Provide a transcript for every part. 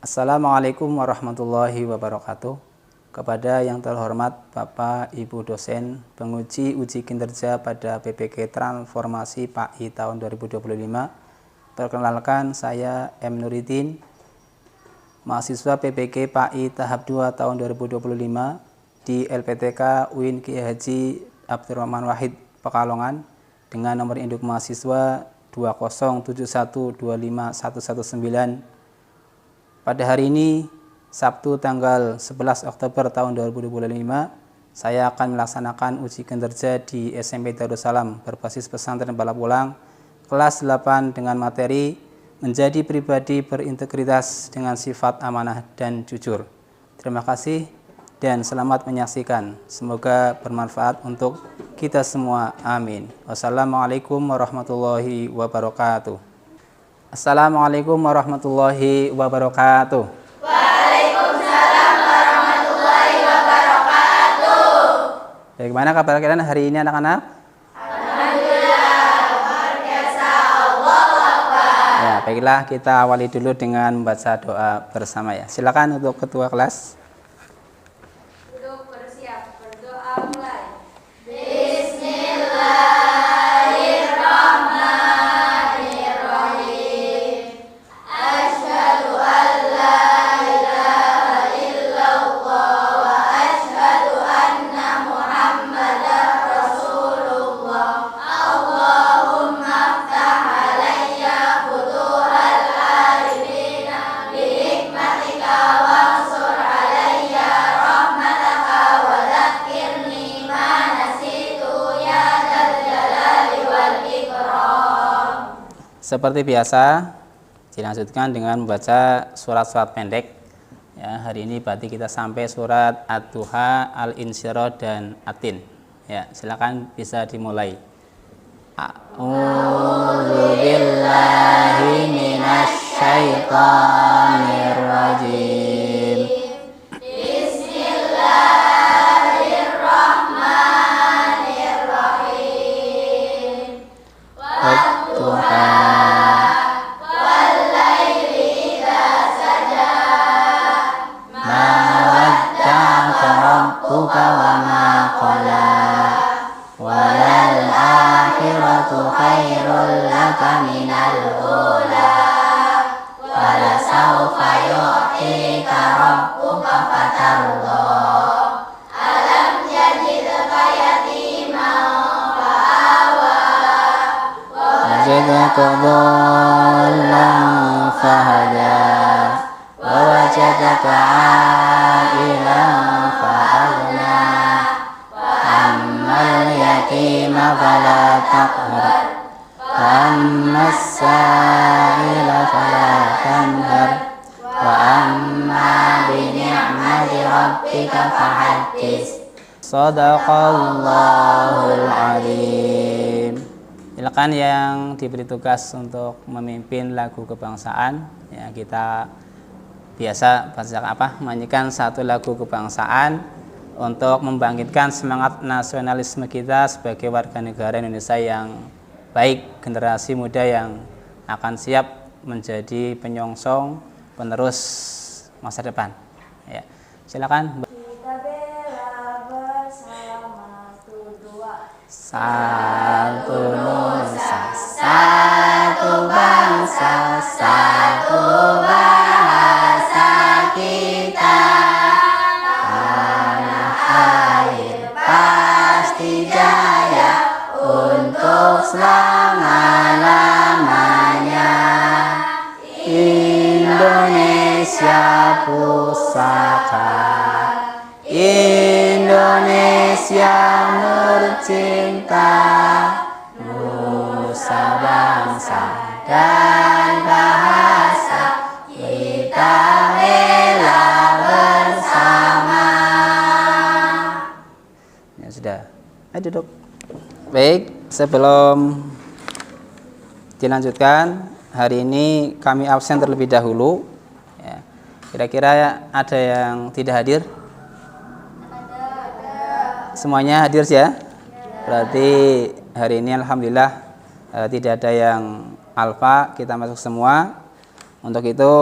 Assalamualaikum warahmatullahi wabarakatuh. Kepada yang terhormat Bapak Ibu dosen penguji uji kinerja pada PPK Transformasi PAI tahun 2025. Perkenalkan, saya M. Nuridin, mahasiswa PPK PAI tahap 2 tahun 2025 di LPTK UIN Kiai Haji Abdurrahman Wahid Pekalongan dengan nomor induk mahasiswa 207125119. Pada hari ini, Sabtu tanggal 11 Oktober tahun 2025, saya akan melaksanakan uji kinerja di SMP Darussalam berbasis pesantren Balapulang kelas 8 dengan materi menjadi pribadi berintegritas dengan sifat amanah dan jujur. Terima kasih dan selamat menyaksikan. Semoga bermanfaat untuk kita semua. Amin. Wassalamualaikum warahmatullahi wabarakatuh. Assalamualaikum warahmatullahi wabarakatuh. Waalaikumsalam warahmatullahi wabarakatuh. Bagaimana kabar kalian hari ini anak-anak? Alhamdulillah, luar biasa. Allahu Akbar. Ya, baiklah kita awali dulu dengan membaca doa bersama ya. Silakan untuk ketua kelas. Duduk bersiap, berdoa mulai. Bismillah. Seperti biasa, dilanjutkan dengan membaca surat-surat pendek. Ya, hari ini berarti kita sampai surat Ad-Duha, Al-Insyirah, dan Atin. Ya, silakan bisa dimulai. A'udzu billahi minasy syaithanir rajim. Bismillahirrahmanirrahim. Wadduha. Rabbuka wa ma qala walal akhiratu khairul laka minal ula wala sawfa yu'tika rabbuka fatarda Alam yajidka yatiman fa'awa wajadaka dhallan fahada wa wajadaka a'ilan fa'agna ammal yatima fala taqhar ammas sa'ila fala tanhar wa amma bi ni'mati rabbika fahaddits. Shadaqallahul azim. Silakan yang diberi tugas untuk memimpin lagu kebangsaan. Ya, kita biasa menyanyikan satu lagu kebangsaan untuk membangkitkan semangat nasionalisme kita sebagai warga negara Indonesia yang baik, generasi muda yang akan siap menjadi penyongsong penerus masa depan. Ya, silakan. Kita bela bersama dua. Satu nusa, satu bangsa, satu bahasa kita. Tanah air pasti jaya untuk selama-lamanya. Indonesia pusaka, Indonesia murcinta, nusa bangsa dan bahasa kita bela bersama. Ya sudah, ayo duduk. Baik, sebelum dilanjutkan, hari ini kami absen terlebih dahulu. Ya, kira-kira ada yang tidak hadir? Semuanya hadir ya? Berarti hari ini alhamdulillah tidak ada yang alfa, kita masuk semua. Untuk itu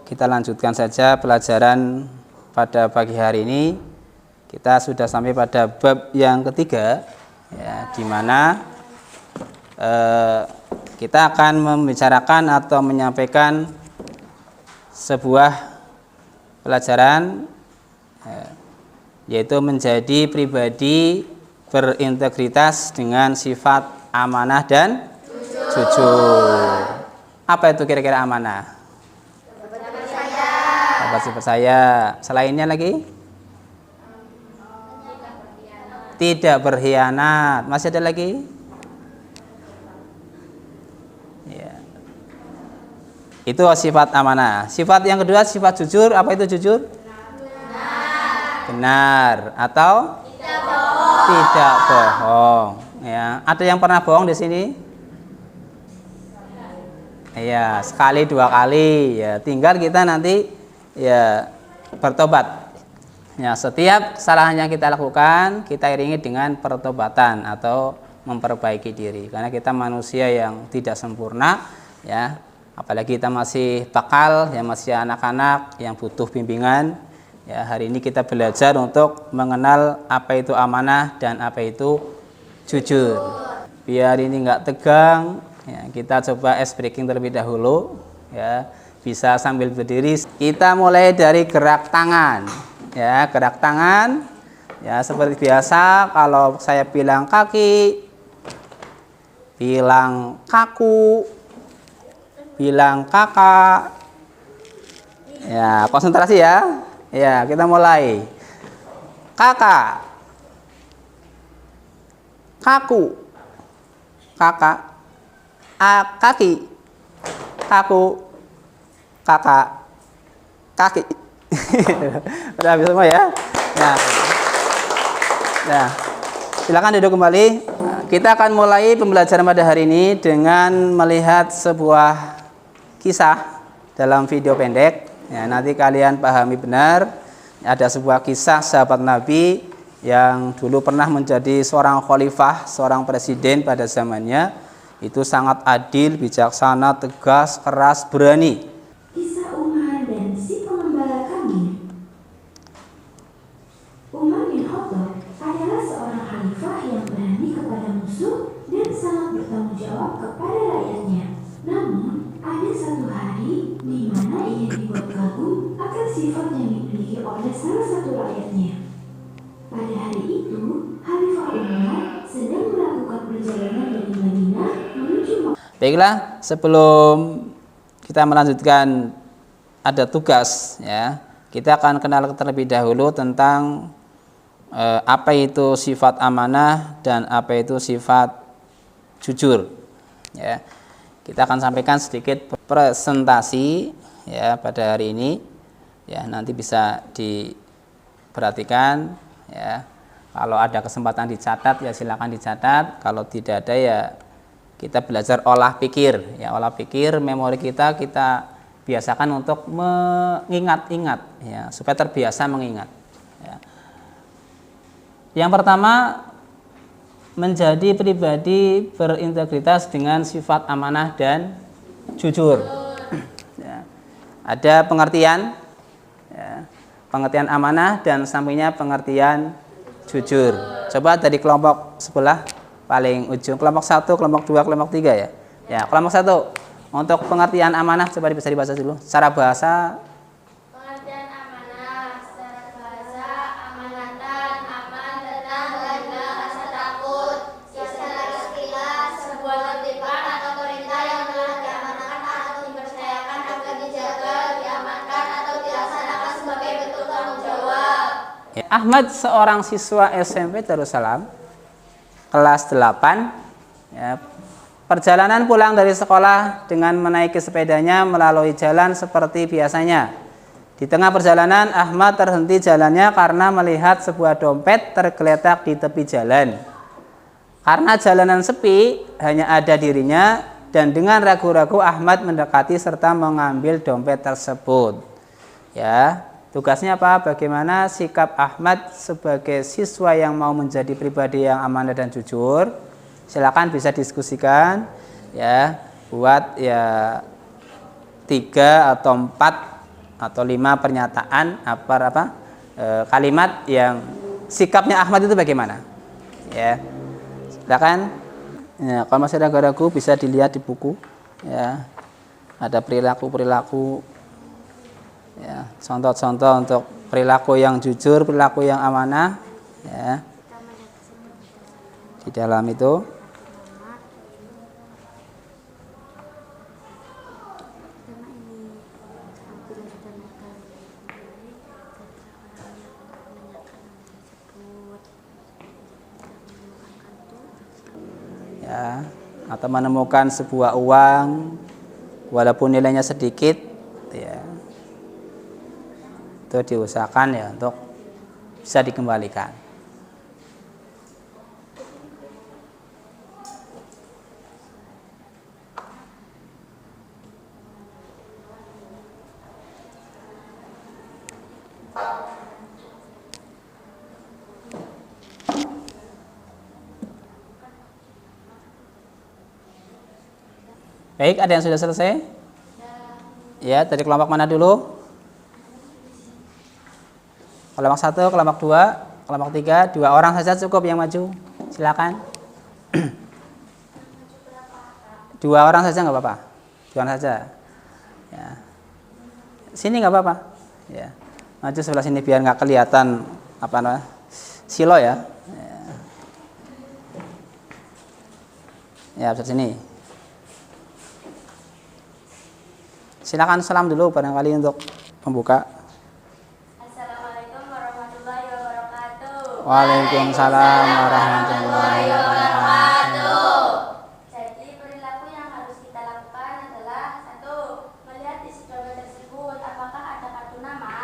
kita lanjutkan saja pelajaran pada pagi hari ini. Kita sudah sampai pada bab yang ketiga, ya, di mana kita akan membicarakan atau menyampaikan sebuah pelajaran, yaitu menjadi pribadi berintegritas dengan sifat amanah dan jujur. Apa itu kira-kira amanah? Dapat dipercaya. Selainnya lagi? Tidak berkhianat. Masih ada lagi? Ya. Itu sifat amanah. Sifat yang kedua sifat jujur. Apa itu jujur? Benar atau tidak bohong. Ya. Ada yang pernah bohong di sini? Ya, sekali dua kali. Ya, tinggal kita nanti ya bertobat. Ya, setiap kesalahan yang kita lakukan kita iringi dengan pertobatan atau memperbaiki diri, karena kita manusia yang tidak sempurna, ya, apalagi kita masih bakal, yang masih anak-anak yang butuh bimbingan. Ya, hari ini kita belajar untuk mengenal apa itu amanah dan apa itu jujur. Biar ini enggak tegang, ya, kita coba ice breaking terlebih dahulu, ya. Bisa sambil berdiri. Kita mulai dari gerak tangan. Ya, gerak tangan. Ya, seperti biasa kalau saya bilang kaki, bilang kaku, bilang kakak. Ya, konsentrasi ya. Ya, kita mulai. Kakak. Kaku. Kakak. Kaki. Kaku. Kakak, kaki. Udah habis semua ya. Nah, silakan duduk kembali. Kita akan mulai pembelajaran pada hari ini dengan melihat sebuah kisah dalam video pendek. Ya, nanti kalian pahami benar. Ada sebuah kisah sahabat Nabi yang dulu pernah menjadi seorang khalifah, seorang presiden pada zamannya. Itu sangat adil, bijaksana, tegas, keras, berani. Bertanggung jawab kepada rakyatnya. Namun, ada satu hari di mana ia dibuat kagum akan sifat yang dimiliki oleh salah satu rakyatnya. Pada hari itu, Khalifah Umar sedang melakukan perjalanan dari Madinah menuju Makkah. Baiklah, sebelum kita melanjutkan ada tugas, ya. Kita akan kenal terlebih dahulu tentang apa itu sifat amanah dan apa itu sifat jujur, ya. Kita akan sampaikan sedikit presentasi, ya, pada hari ini, ya. Nanti bisa diperhatikan, ya. Kalau ada kesempatan dicatat, ya silakan dicatat. Kalau tidak ada, ya kita belajar olah pikir, ya. Olah pikir memori kita biasakan untuk mengingat-ingat, ya, supaya terbiasa mengingat, ya. Yang pertama, menjadi pribadi berintegritas dengan sifat amanah dan jujur. Ya. Ada pengertian, ya, pengertian amanah dan sampingnya pengertian jujur. Coba dari kelompok sebelah paling ujung, kelompok 1, kelompok 2, kelompok 3, ya. Ya, kelompok 1 untuk pengertian amanah coba bisa dibaca dulu. Secara bahasa. Pengertian amanah secara bahasa amanatan, aman, tenang, lega, rasa takut. Secara sekilas sebuah tertiban atau perintah yang telah diamanahkan atau dipercayakan agar dijaga, diamankan atau dilaksanakan sebagai bentuk tanggung jawab. Ya, Ahmad seorang siswa SMP Darussalam kelas 8, ya. Perjalanan pulang dari sekolah dengan menaiki sepedanya melalui jalan seperti biasanya. Di tengah perjalanan, Ahmad terhenti jalannya karena melihat sebuah dompet tergeletak di tepi jalan. Karena jalanan sepi, hanya ada dirinya, dan dengan ragu-ragu Ahmad mendekati serta mengambil dompet tersebut. Ya, tugasnya apa? Bagaimana sikap Ahmad sebagai siswa yang mau menjadi pribadi yang amanah dan jujur? Silakan bisa diskusikan, ya, buat ya 3 atau 4 atau 5 pernyataan kalimat yang sikapnya Ahmad itu bagaimana? Ya. Silakan. Ya, kalau masih ragu-ragu bisa dilihat di buku. Ya. Ada perilaku-perilaku, ya, contoh-contoh untuk perilaku yang jujur, perilaku yang amanah, ya. Di dalam itu ya, atau menemukan sebuah uang walaupun nilainya sedikit, ya, itu diusahakan ya untuk bisa dikembalikan. Baik, ada yang sudah selesai? Ya, dari kelompok mana dulu? Kelompok 1, kelompok 2, kelompok 3, 2 orang saja cukup yang maju. Silakan. 2 orang saja nggak apa-apa. 2 orang saja. Ya. Sini nggak apa-apa. Ya. Maju sebelah sini biar nggak kelihatan silo ya. Ya, sebelah sini. Silakan salam dulu barangkali untuk pembuka. Assalamualaikum warahmatullahi wabarakatuh. Waalaikumsalam warahmatullahi wabarakatuh. Jadi perilaku yang harus kita lakukan adalah 1. Melihat isi dompet tersebut apakah ada kartu nama.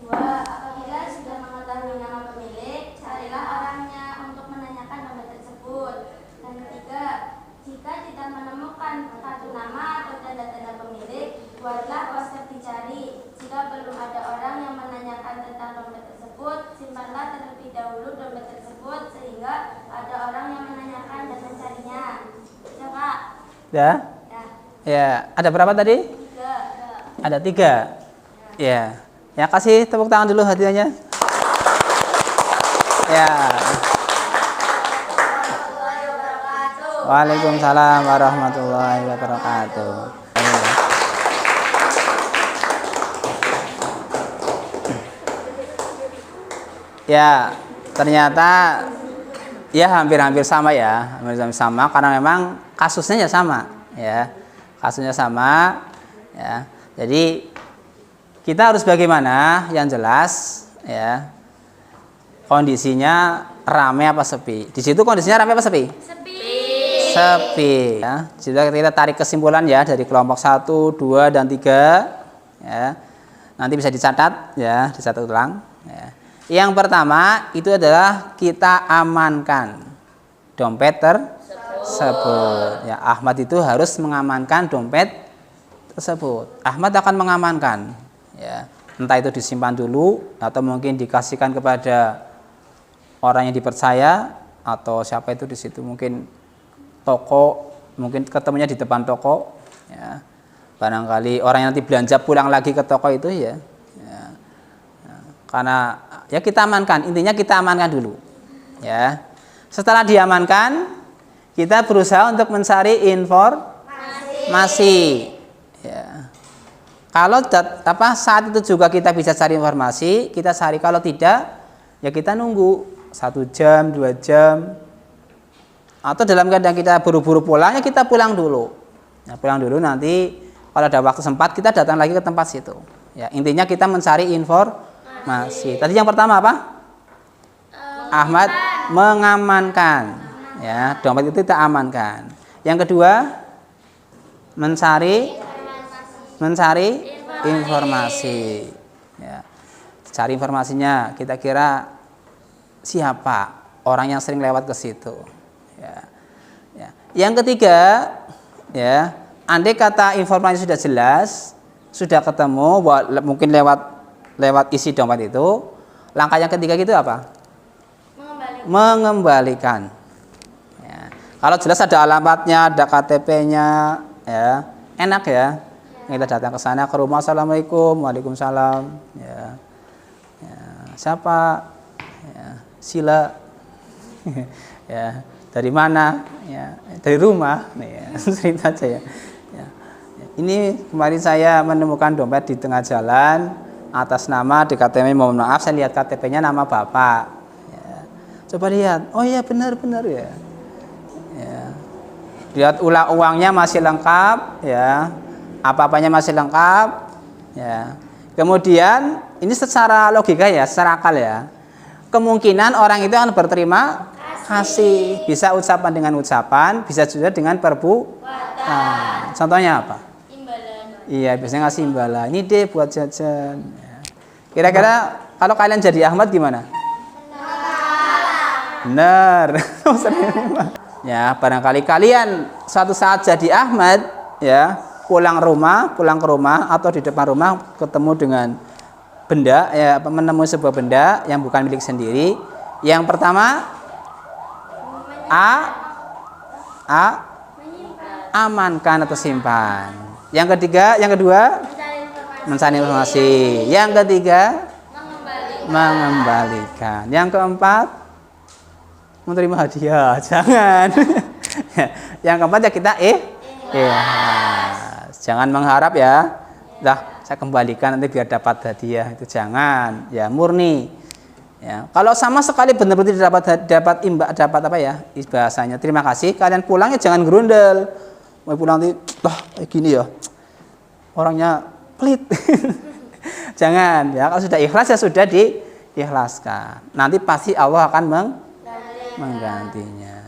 2. Apabila sudah mengetahui nama pemilik, carilah orangnya untuk menanyakan dompet tersebut. Dan 3. Jika tidak menemukan kartu nama atau tanda-tanda pemilik, buatlah poster dicari. Jika belum ada orang yang menanyakan tentang dompet tersebut, simpanlah terlebih dahulu dompet tersebut sehingga ada orang yang menanyakan dan mencarinya. Ya, Pak? Ya? Ya, ada berapa tadi? 3. Ada 3. Ya. Ya, kasih tepuk tangan dulu hadiahnya. Ya. Waalaikumsalam warahmatullahi wabarakatuh. Ya, ternyata ya hampir-hampir sama ya, hampir sama karena memang kasusnya ya sama, ya, kasusnya sama, ya. Jadi kita harus bagaimana? Yang jelas, ya, kondisinya ramai apa sepi? Di situ kondisinya ramai apa sepi? Sepi. Ya. Jadi kita tarik kesimpulan ya dari kelompok 1, 2, dan 3. Ya. Nanti bisa dicatat, ya, dicatat ulang. Ya. Yang pertama itu adalah kita amankan dompet tersebut. Ya, Ahmad itu harus mengamankan dompet tersebut. Ahmad akan mengamankan. Ya. Entah itu disimpan dulu atau mungkin dikasihkan kepada orang yang dipercaya atau siapa itu di situ mungkin toko, mungkin ketemunya di depan toko, ya. Barangkali orang yang nanti belanja pulang lagi ke toko itu ya. Ya. Karena ya kita amankan, intinya kita amankan dulu, ya. Setelah diamankan, kita berusaha untuk mencari informasi. Ya. Kalau saat itu juga kita bisa cari informasi, kita cari. Kalau tidak, ya kita nunggu 1 jam, 2 jam. Atau dalam keadaan kita buru-buru pulang, ya kita pulang dulu. Ya, pulang dulu nanti kalau ada waktu sempat kita datang lagi ke tempat situ. Ya, intinya kita mencari informasi. Tadi yang pertama apa? Ahmad mengamankan. Ya, dompet itu kita amankan. Yang kedua, mencari informasi. Ya. Cari informasinya, kita kira siapa orang yang sering lewat ke situ. Ya. Ya. Yang ketiga, ya, andai kata informasi sudah jelas, sudah ketemu, mungkin lewat isi dompet itu, langkah yang ketiga itu apa? Mengembalikan. Ya. Kalau jelas ada alamatnya, ada KTP-nya, ya, enak ya. Kita datang ke sana, ke rumah, assalamualaikum, waalaikumsalam. Ya. Ya. Siapa? Ya. Sila. Ya. Dari mana? Ya. Dari rumah. Ya. Cerita aja ya. Ya. Ini kemarin saya menemukan dompet di tengah jalan atas nama di KTP, mohon maaf saya lihat KTP-nya nama bapak. Ya. Coba lihat. Oh iya benar-benar ya. Ya. Lihat uangnya masih lengkap ya. Apa-apanya masih lengkap ya. Kemudian ini secara logika ya, secara akal ya, kemungkinan orang itu akan berterima kasih. Bisa ucapan dengan ucapan, bisa juga dengan perbuatan. Nah, contohnya apa? Imbalan. Iya, biasanya ngasih imbalan. Ini deh buat jajan ya. Kira-kira kalau kalian jadi Ahmad gimana? Benar. Ya, barangkali kalian suatu saat jadi Ahmad ya, pulang ke rumah atau di depan rumah ketemu dengan benda ya, menemui sebuah benda yang bukan milik sendiri. Yang pertama amankan atau simpan. Yang kedua mencari informasi. Yang ketiga mengembalikan. Yang keempat menerima hadiah. Jangan. Yang keempat ya kita jangan mengharap ya, dah saya kembalikan nanti biar dapat hadiah, itu jangan ya, murni ya. Kalau sama sekali benar-benar tidak dapat apa ya bahasanya terima kasih, kalian pulangnya jangan gerundel, mau pulang nanti kayak gini ya orangnya pelit. Jangan ya, kalau sudah ikhlas ya sudah diikhlaskan, nanti pasti Allah akan menggantinya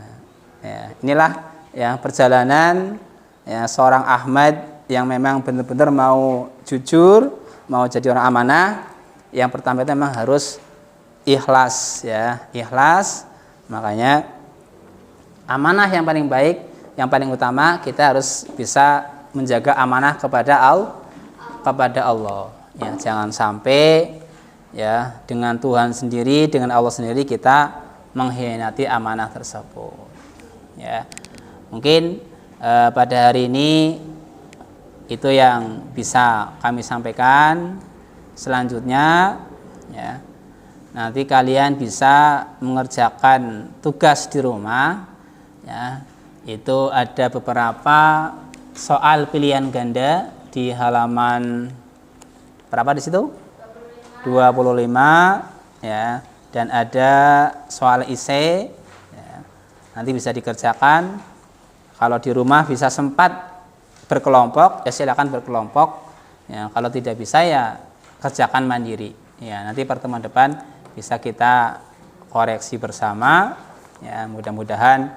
ya. Inilah ya perjalanan ya seorang Ahmad yang memang benar-benar mau jujur, mau jadi orang amanah. Yang pertama itu memang harus ikhlas ya, ikhlas. Makanya amanah yang paling baik, yang paling utama kita harus bisa menjaga amanah kepada Allah. Ya, jangan sampai ya dengan Tuhan sendiri, dengan Allah sendiri kita mengkhianati amanah tersebut. Ya, mungkin pada hari ini itu yang bisa kami sampaikan. Selanjutnya ya, nanti kalian bisa mengerjakan tugas di rumah ya. Itu ada beberapa soal pilihan ganda di halaman berapa di situ? 25 ya, dan ada soal esai ya. Nanti bisa dikerjakan. Kalau di rumah bisa sempat berkelompok ya silakan berkelompok ya, kalau tidak bisa ya kerjakan mandiri ya. Nanti pertemuan depan bisa kita koreksi bersama ya. Mudah-mudahan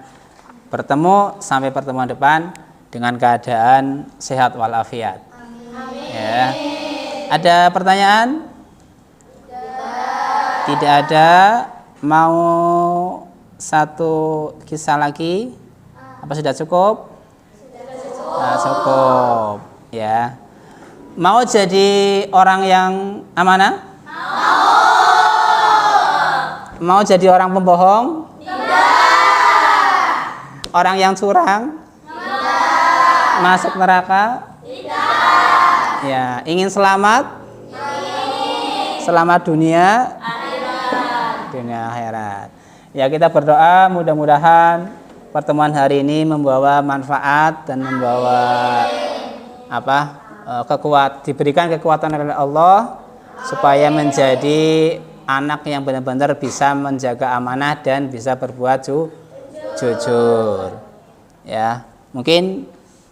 bertemu sampai pertemuan depan dengan keadaan sehat walafiat. Ya. Ada pertanyaan? Tidak ada. Mau satu kisah lagi? Apa sudah cukup? Nah, cukup ya. Mau jadi orang yang amanah? Mau jadi orang pembohong? Tidak. Orang yang curang? Tidak. Masuk neraka? Tidak. Ya, ingin selamat? Ingin. Selamat dunia? Akhirat. Dunia akhirat. Ya, kita berdoa mudah-mudahan pertemuan hari ini membawa manfaat dan membawa diberikan kekuatan oleh Allah supaya menjadi anak yang benar-benar bisa menjaga amanah dan bisa berbuat jujur. Ya, mungkin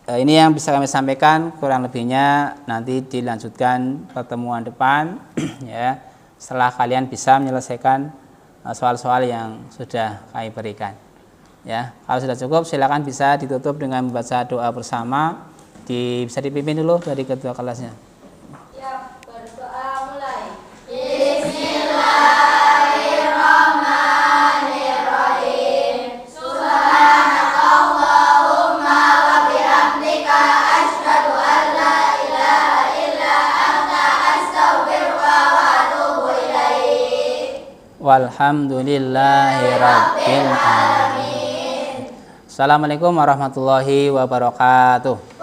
ini yang bisa kami sampaikan, kurang lebihnya nanti dilanjutkan pertemuan depan ya, setelah kalian bisa menyelesaikan soal-soal yang sudah kami berikan. Ya, kalau sudah cukup silakan bisa ditutup dengan membaca doa bersama. Bisa dipimpin dulu dari ketua kelasnya. Ya, berdoa mulai. Bismillahirrahmanirrahim. Subhanakallahumma wa bihamdika asyhadu an la ilaha illa anta astaghfiruka wa atubu ilaik. Walhamdulillahirabbil alamin. Assalamualaikum warahmatullahi wabarakatuh.